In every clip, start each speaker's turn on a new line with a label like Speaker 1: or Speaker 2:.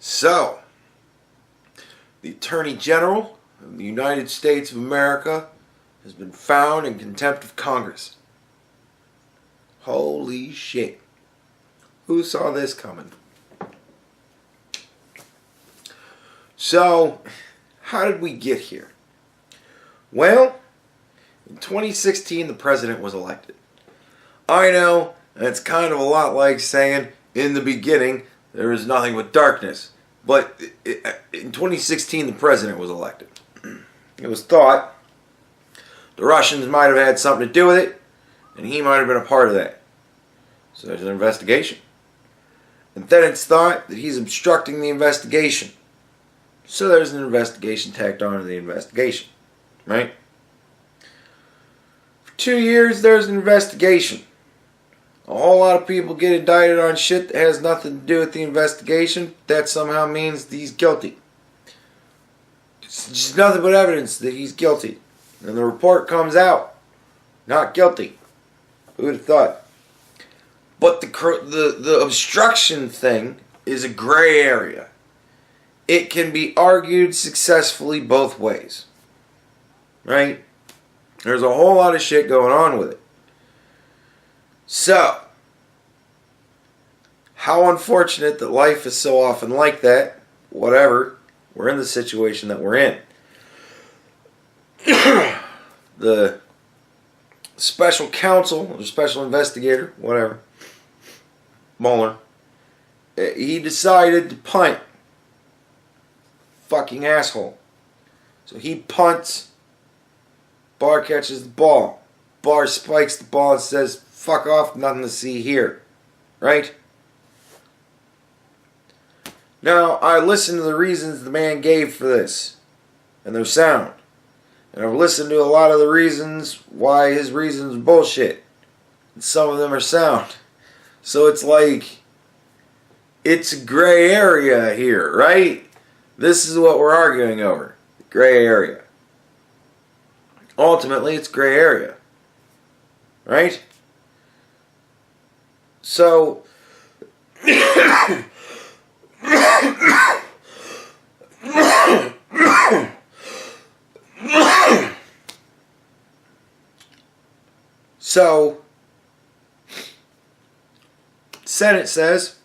Speaker 1: So, the Attorney General of the United States of America has been found in contempt of Congress. Holy shit. Who saw this coming? So, how did we get here? Well, in 2016 the president was elected. I know, it's kind of a lot like saying, in the beginning, there was nothing but darkness. But in 2016 the president was elected. It was thought the Russians might have had something to do with it, and he might have been a part of that. So there's an investigation. And then it's thought that he's obstructing the investigation. So there's an investigation tacked on to the investigation. Right? For 2 years there's an investigation. A whole lot of people get indicted on shit that has nothing to do with the investigation. That somehow means that he's guilty. It's just nothing but evidence that he's guilty. And the report comes out. Not guilty. Who would have thought? But the obstruction thing is a gray area. It can be argued successfully both ways. Right? There's a whole lot of shit going on with it. So, how unfortunate that life is so often like that. Whatever. We're in the situation that we're in. The special counsel, or special investigator, whatever, Mueller, he decided to punt. Fucking asshole. So he punts. Barr catches the ball. Barr spikes the ball and says, "Fuck off, nothing to see here." Right? Now, I listened to the reasons the man gave for this. And they're sound. And I've listened to a lot of the reasons why his reasons are bullshit. And some of them are sound. So it's like, it's a gray area here, right? This is what we're arguing over. Gray area. Ultimately, it's gray area. Right? So, Senate says,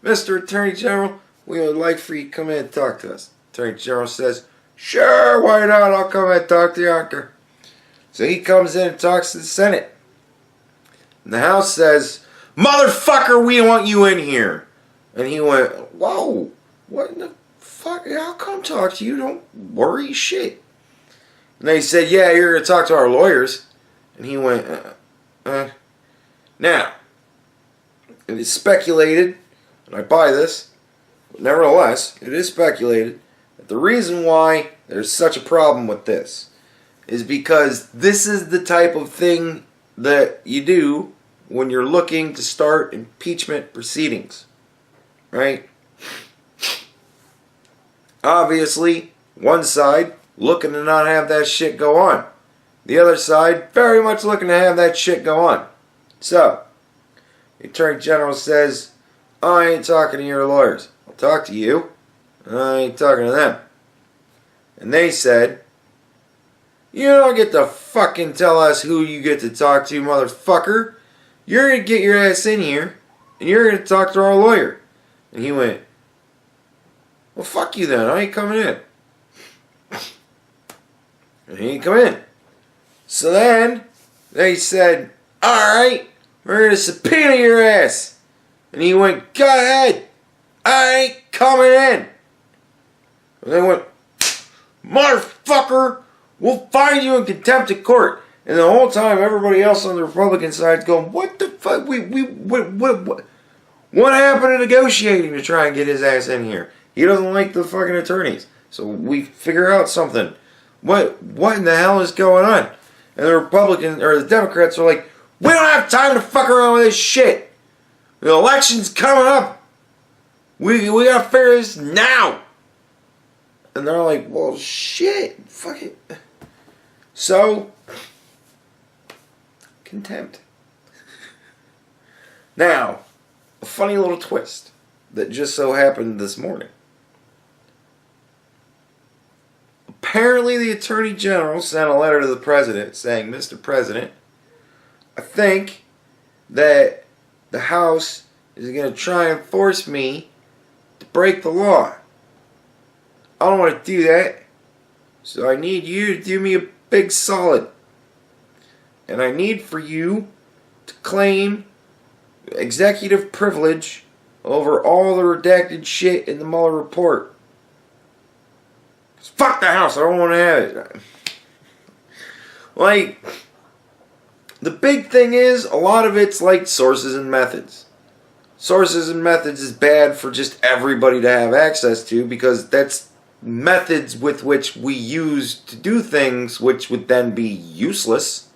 Speaker 1: "Mr. Attorney General, we would like for you to come in and talk to us." Attorney General says, "Sure, why not? I'll come in and talk to you, Uncle." So he comes in and talks to the Senate. And the House says, "Motherfucker, we want you in here." And he went, "Whoa, what in the fuck? I'll come talk to you. Don't worry, shit." And they said, "Yeah, you're going to talk to our lawyers." And he went, Now, it is speculated, and I buy this, but nevertheless, it is speculated that the reason why there's such a problem with this is because this is the type of thing that you do when you're looking to start impeachment proceedings. Right? Obviously, one side looking to not have that shit go on. The other side very much looking to have that shit go on. So, the Attorney General says, "I ain't talking to your lawyers. I'll talk to you. I ain't talking to them." And they said, "You don't get to fucking tell us who you get to talk to, motherfucker. You're going to get your ass in here, and you're going to talk to our lawyer." And he went, "Well, fuck you then. I ain't coming in." And he ain't come in. So then, they said, "Alright, we're going to subpoena your ass." And he went, "Go ahead. I ain't coming in." And they went, "Motherfucker, we'll find you in contempt of court." And the whole time, everybody else on the Republican side is going, "What the fuck? What happened to negotiating to try and get his ass in here? He doesn't like the fucking attorneys. So we figure out something. What in the hell is going on?" And the Republicans, or the Democrats are like, "We don't have time to fuck around with this shit. The election's coming up. We gotta figure this now." And they're like, "Well, shit. Fuck it." So, contempt. Now, a funny little twist. that just so happened this morning. Apparently, the Attorney General sent a letter to the President saying, Mr. President, I think that the House is going to try and force me to break the law. I don't want to do that, so I need you to do me a big solid. And I need for you to claim executive privilege over all the redacted shit in the Mueller report. Fuck the House, I don't want to have it. Like, the big thing is, a lot of it's like sources and methods. Sources and methods is bad for just everybody to have access to, because that's methods with which we use to do things which would then be useless,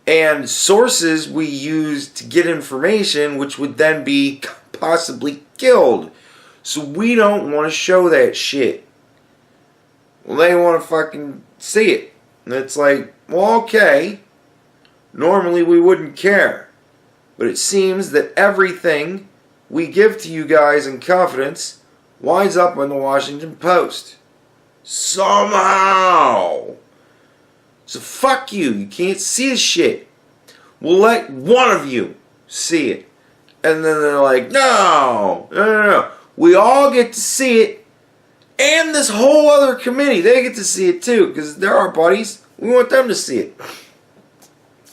Speaker 1: and sources we use to get information which would then be possibly killed. So we don't want to show that shit. Well, they want to fucking see it. And it's like, well, okay, normally we wouldn't care, but it seems that everything we give to you guys in confidence winds up on the Washington Post. Somehow. So fuck you. You can't see this shit. We'll let one of you see it. And then they're like, no. We all get to see it. And this whole other committee, they get to see it too. Because they're our buddies. We want them to see it.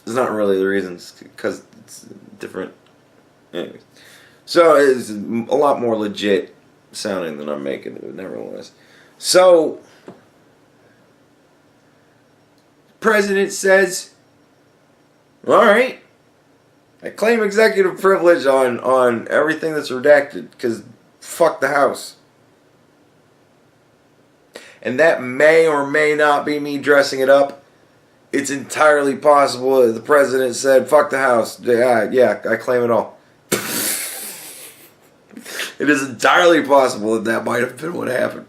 Speaker 1: It's not really the reason. Because it's different. Anyways. So it's a lot more legit sounding than I'm making it, nevertheless. So, the President says, alright, I claim executive privilege on everything that's redacted, because fuck the House. And that may or may not be me dressing it up. It's entirely possible that the President said, fuck the House. Yeah, I claim it all. It is entirely possible that might have been what happened.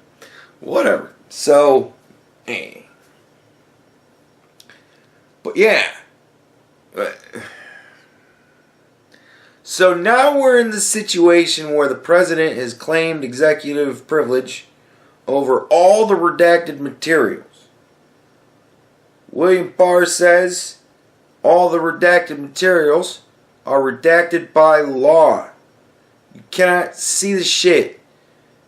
Speaker 1: Whatever. So, but yeah. So now we're in the situation where the President has claimed executive privilege over all the redacted materials. William Barr says all the redacted materials are redacted by law. You cannot see the shit.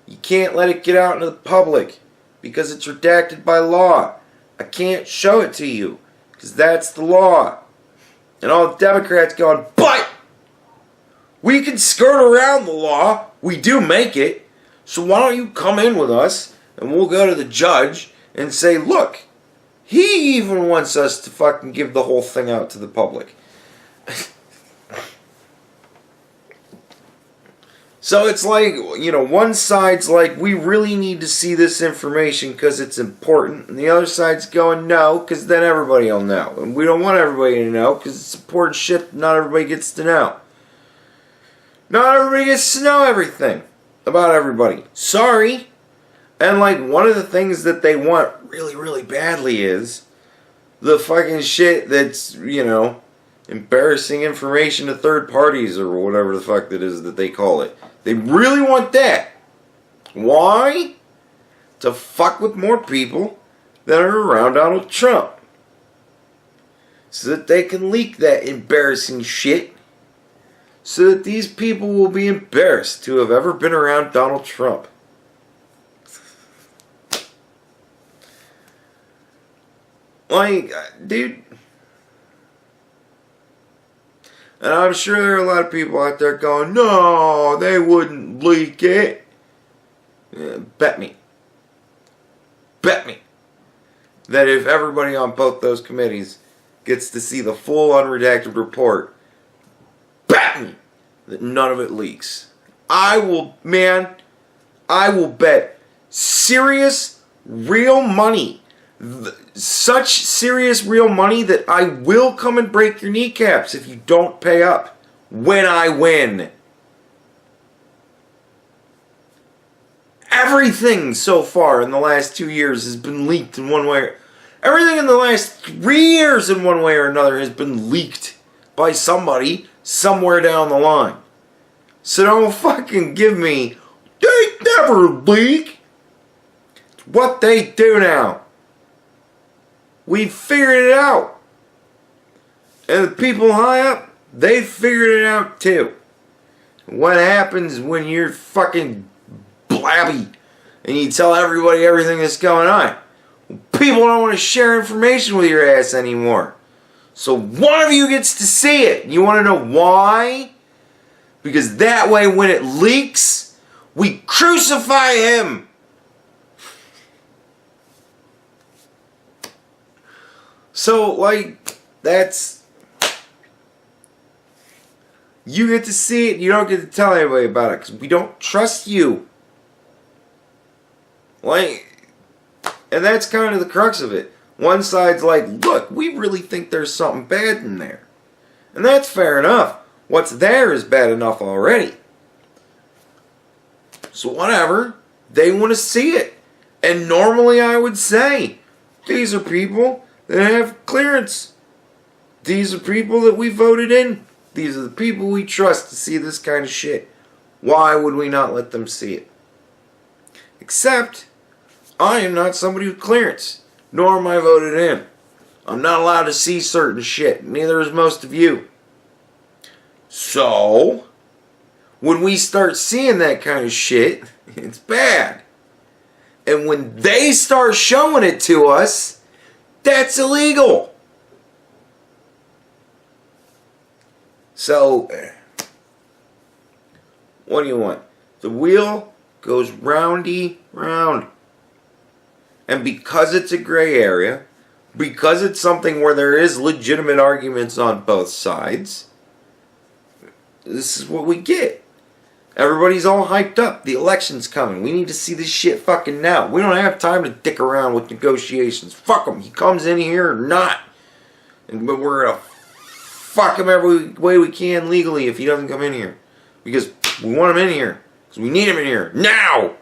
Speaker 1: You can't let it get out into the public because it's redacted by law. I can't show it to you because that's the law. And all the Democrats going, but we can skirt around the law. We do make it. So why don't you come in with us and we'll go to the judge and say, look, he even wants us to fucking give the whole thing out to the public. So it's like, one side's like, we really need to see this information because it's important. And the other side's going, no, because then everybody will know. And we don't want everybody to know because it's important shit not everybody gets to know. Not everybody gets to know everything about everybody. Sorry. And like, one of the things that they want really, really badly is the fucking shit that's, embarrassing information to third parties or whatever the fuck that is that they call it. They really want that. Why? To fuck with more people that are around Donald Trump. So that they can leak that embarrassing shit. So that these people will be embarrassed to have ever been around Donald Trump. Like, dude. And I'm sure there are a lot of people out there going, no, they wouldn't leak it. Yeah, bet me that if everybody on both those committees gets to see the full unredacted report, bet me that none of it leaks. I will bet serious, real money. Such serious real money that I will come and break your kneecaps if you don't pay up when I win. Everything so far in the last 2 years has been leaked in one way. Everything in the last 3 years in one way or another has been leaked by somebody somewhere down the line. So don't fucking give me, they never leak. It's what they do now. We figured it out. And the people high up, they figured it out too. What happens when you're fucking blabby and you tell everybody everything that's going on? People don't want to share information with your ass anymore. So one of you gets to see it. You want to know why? Because that way when it leaks, we crucify him. So, like, that's... You get to see it, you don't get to tell anybody about it, because we don't trust you. Like, and that's kind of the crux of it. One side's like, look, we really think there's something bad in there. And that's fair enough. What's there is bad enough already. So whatever, they want to see it. And normally I would say, these are people that have clearance. These are people that we voted in. These are the people we trust to see this kind of shit. Why would we not let them see it? Except, I am not somebody with clearance. Nor am I voted in. I'm not allowed to see certain shit. Neither is most of you. So, when we start seeing that kind of shit, it's bad. And when they start showing it to us, that's illegal. So, what do you want? The wheel goes roundy round. And because it's a gray area, because it's something where there is legitimate arguments on both sides, this is what we get. Everybody's all hyped up. The election's coming. We need to see this shit fucking now. We don't have time to dick around with negotiations. Fuck him. He comes in here or not. But we're going to fuck him every way we can legally if he doesn't come in here. Because we want him in here. Because we need him in here. Now!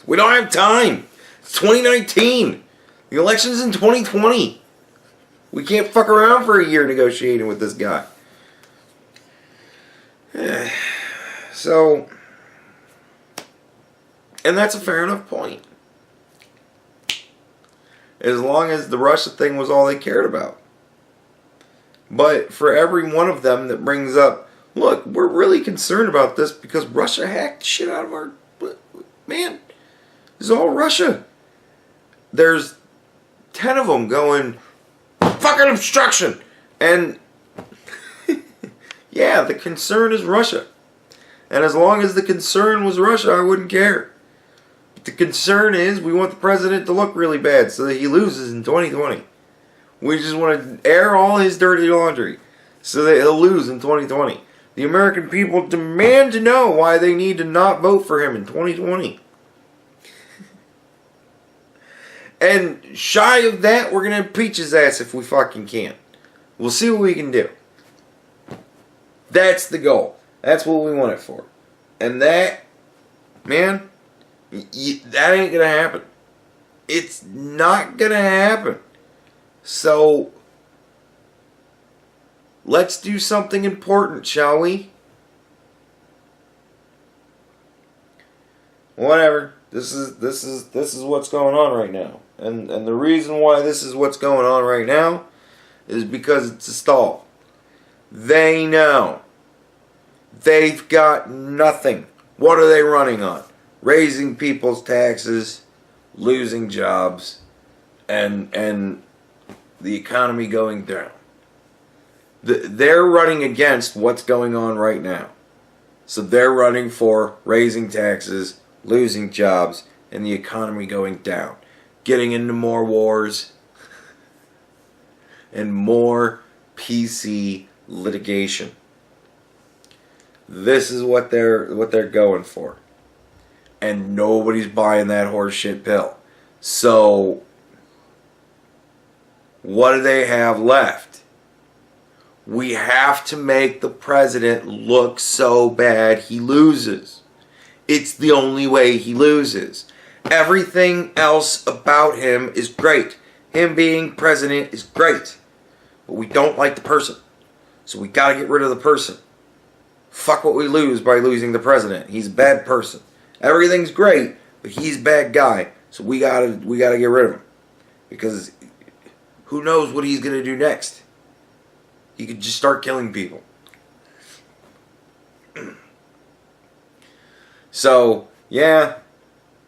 Speaker 1: We don't have time. It's 2019. The election's in 2020. We can't fuck around for a year negotiating with this guy. So, and that's a fair enough point. As long as the Russia thing was all they cared about. But for every one of them that brings up, look, we're really concerned about this because Russia hacked shit out of our... Man, this is all Russia. There's 10 of them going, fucking obstruction! And, yeah, the concern is Russia. And as long as the concern was Russia, I wouldn't care. But the concern is we want the president to look really bad so that he loses in 2020. We just want to air all his dirty laundry so that he'll lose in 2020. The American people demand to know why they need to not vote for him in 2020. And shy of that, we're going to impeach his ass if we fucking can. We'll see what we can do. That's the goal. That's what we want it for. And that, man, that ain't going to happen. It's not going to happen. So, let's do something important, shall we? Whatever. This is what's going on right now. And the reason why this is what's going on right now is because it's a stall. They know. They've got nothing. What are they running on? Raising people's taxes, losing jobs, and the economy going down. They're running against what's going on right now. So they're running for raising taxes, losing jobs, and the economy going down. Getting into more wars and more PC litigation. This is what they're going for. And nobody's buying that horseshit pill. So what do they have left? We have to make the president look so bad he loses. It's the only way he loses. Everything else about him is great. Him being president is great. But we don't like the person. So we gotta get rid of the person. fuck what we lose by losing the president. He's a bad person. Everything's great, but he's a bad guy. So we gotta get rid of him. Because who knows what he's gonna do next? He could just start killing people. So, yeah,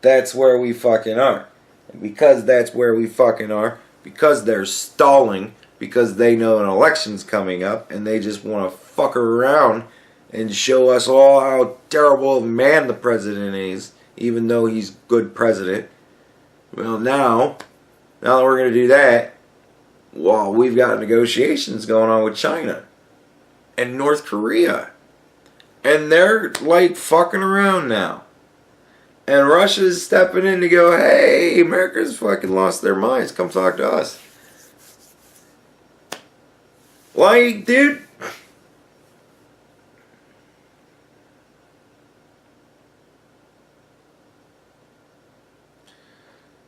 Speaker 1: that's where we fucking are. And because that's where we fucking are, because they're stalling, because they know an election's coming up, and they just want to fuck around and show us all how terrible of a man the president is, even though he's a good president. Well, now that we're going to do that, well, we've got negotiations going on with China and North Korea. And they're like fucking around now. And Russia's stepping in to go, hey, America's fucking lost their minds. Come talk to us. Like, dude.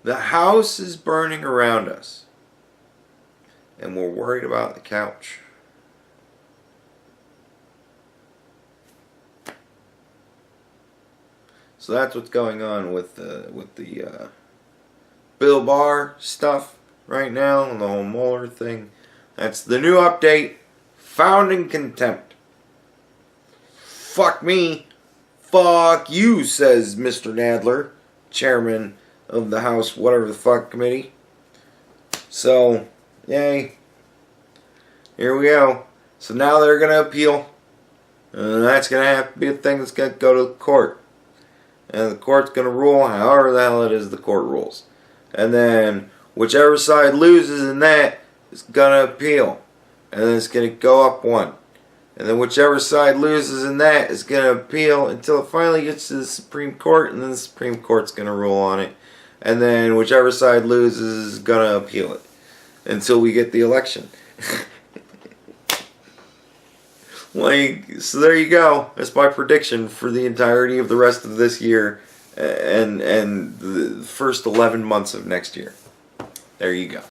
Speaker 1: The house is burning around us. And we're worried about the couch. So that's what's going on with the Bill Barr stuff right now, and the whole Mueller thing. That's the new update. Found in contempt. Fuck me. Fuck you, says Mr. Nadler, chairman of the House whatever the fuck committee. So, yay. Here we go. So now they're going to appeal. And that's going to have to be a thing that's going to go to the court. And the court's going to rule however the hell it is the court rules. And then whichever side loses in that is going to appeal. And then it's going to go up one. And then whichever side loses in that is going to appeal until it finally gets to the Supreme Court. And then the Supreme Court's going to rule on it. And then whichever side loses is going to appeal it. Until we get the election. Like, so there you go. That's my prediction for the entirety of the rest of this year and the first 11 months of next year. There you go.